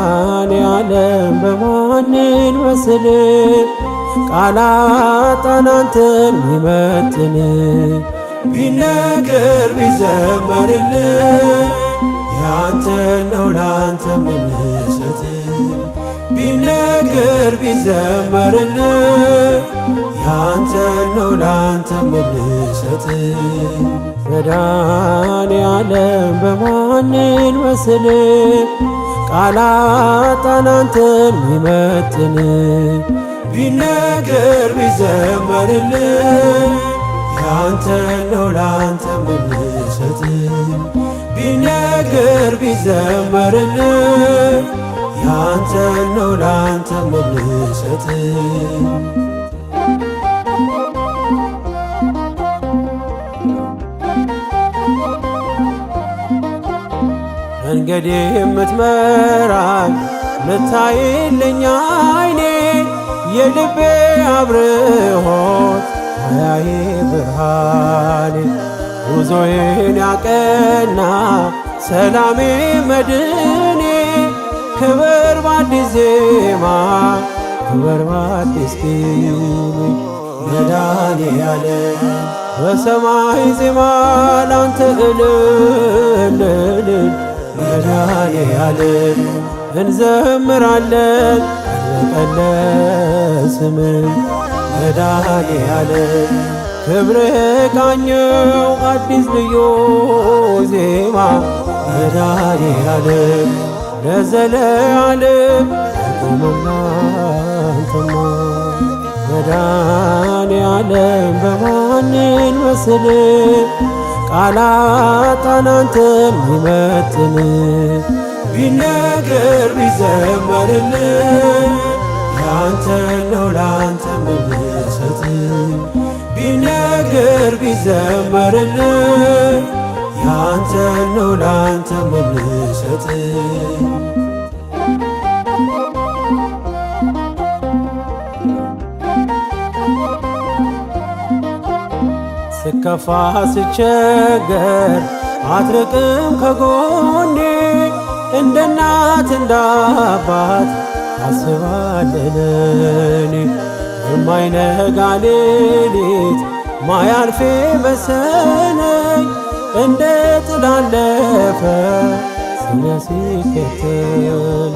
መድኃኔዓለም በማንን መስል ቃላት አንተን ሚመጥን ቢነገር ቢዘመርልን ያንተን ነው ላንተ ምንሰጥ ቢነገር ቢዘመርልን ያንተን ነው ላንተ ምንሰጥ መድኃኔዓለም በማንን መስል ቃላት አንተን ሚመጥን ቢነገር ቢዘመርልን ያንተን ነው ላንተ ምንሰጥ ቢነገር ቢዘመርልን ያንተን ነው ላንተ ምንሰጥ መንገዴ የምትመራኝ ምታይልኝ አይኔ የልቤ አብርሆት አያዬ ብርሃኔ ጉዞዬን ያቀና ሰላሜ መድኔ ክብር በአዲስ ዜማ ክብር በአዲስ ቅኔ መድኃኔዓለም በሰማይ ዜማ ላንተ እልል መድኃኔዓለም እንዘምራለን ቀን ለስምህ መድኃኔዓለም ክብርህ ቃኘው አዲስ ልዩ ዜማ መድኃኔዓለም ለዘለዓለም አንተማ መድኃኔዓለም በማንን መስል ቃላት አንተን ሚመጥን ቢነገር ቢዘመርልን ያንተን ነው ላንተ ምንሰጥ ቢነገር ቢዘመርልን ያንተን ነው ላንተ ምንሰጥ ስከፋ ስቸገር አትርቅም ከጎኔ እንደ እናት እንደ አባት ታስባለህ የማይነጋ ሌሊት ማያልፌ በሰነኝ እንደ ጥላ አለፈ ስሜ ሲከተል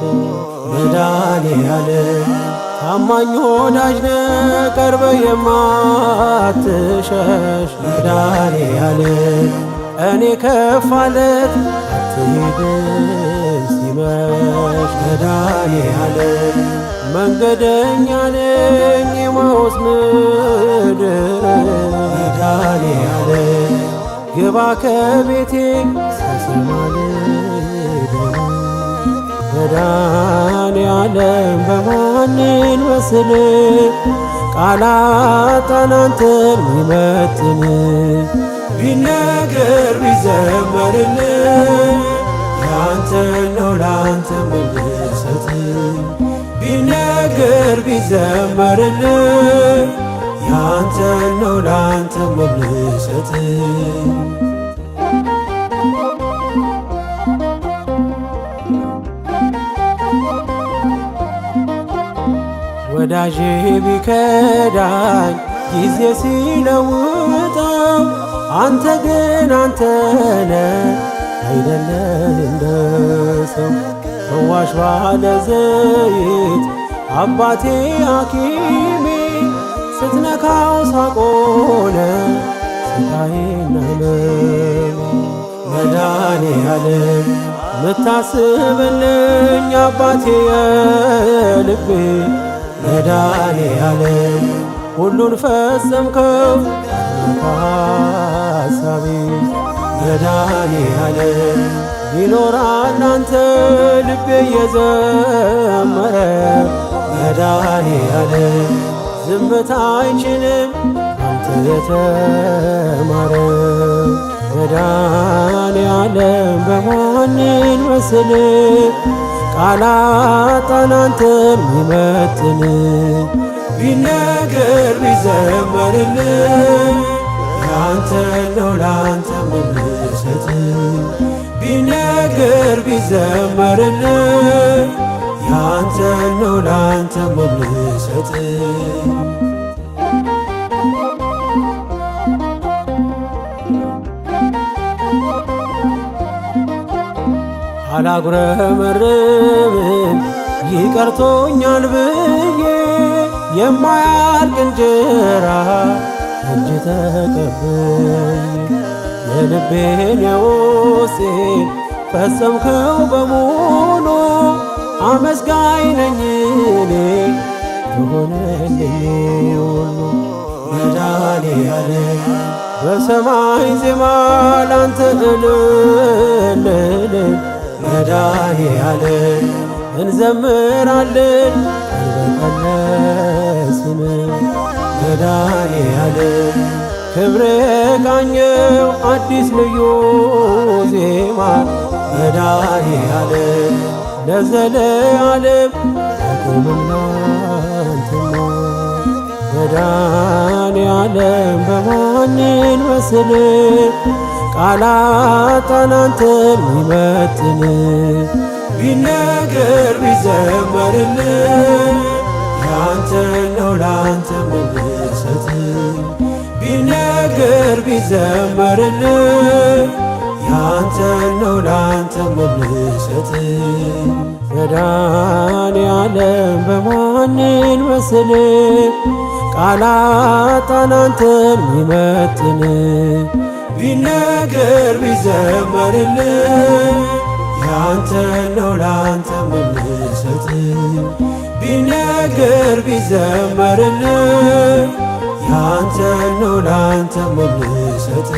መድኃኔዓለም ታማኝ ወዳጅ ነህ ቀርበህ የማትሸሽ መድኃኔዓለም እኔ ከፋለት አትሄድም ሲመሽ መድኃኔዓለም መንገደኛ ነኝ የማውስ ምድር መድኃኔዓለም ግባ ከቤቴ ሳሰማል መድኃኔዓለም በማንን መስል ቃላት አንተን ሚመጥን ቢነገር ቢዘመርልን ያንተን ነው ላንተ ምንሰጥ ቢነገር ቢዘመርልን ያንተን ነው ላንተ ምንሰጥ ወዳጄ ቢከዳኝ ጊዜ ሲለውጠው አንተ ግን አንተነ አይደለህ እንደ ሰው ፈዋሽ ባለ ዘይት አባቴ ሐኪሜ ስትነካው ሳቆነ ስቃዬና ሕመሜ መድኃኔዓለም ምታስብልኝ አባቴ የልቤ መድኃኔዓለም ሁሉን ፈጸምከው ሐሳቤ መድኃኔዓለም ይኖራል አንተ ልቤ እየዘመረ መድኃኔዓለም ዝምታ አይችልም አንተ የተማረ መድኃኔዓለም በማንን መስል ቃላት አንተን ሚመጥን ቢነገር ቢዘመርልን ያንተ ነው ላንተ ምንሰጥ ቢነገር ቢዘመርልን ያንተ ነው ላንተ ምንሰጥ አላጉረመርምም ይቀርቶኛል ብዬ የማያልቅ እንጀራ እጅ ተቀበይ የልቤን የውስጤን ፈጸምከው በሙሉ አመስጋኝ ነኝ እኔ የሆነልኝ ሁሉ መድኃኔዓለም በሰማይ ዜማ ላንተ እልል መድኃኔዓለም እንዘምራለን ቀልበቀለስን መድኃኔዓለም ክብር ቃኘው አዲስ ልዩ ዜማ መድኃኔዓለም ለዘለዓለም አቁምና አንተማ መድኃኔዓለም በማንን መስል ቃላት አንተን ሚመጥን ቢነገር ቢዘመርልን ያንተ ነው ላንተ ምንሰጥ ቢነገር ቢዘመርልን ያንተ ነው ላንተ ምንሰጥ መድኃኔዓለም በማንን መስል ቃላት አንተን ሚመጥን ቢነገር ቢዘመርልን ያንተ ነው ላንተ ምንሰጥ ቢነገር ቢዘመርልን ያንተ ነው ላንተ ምንሰጥ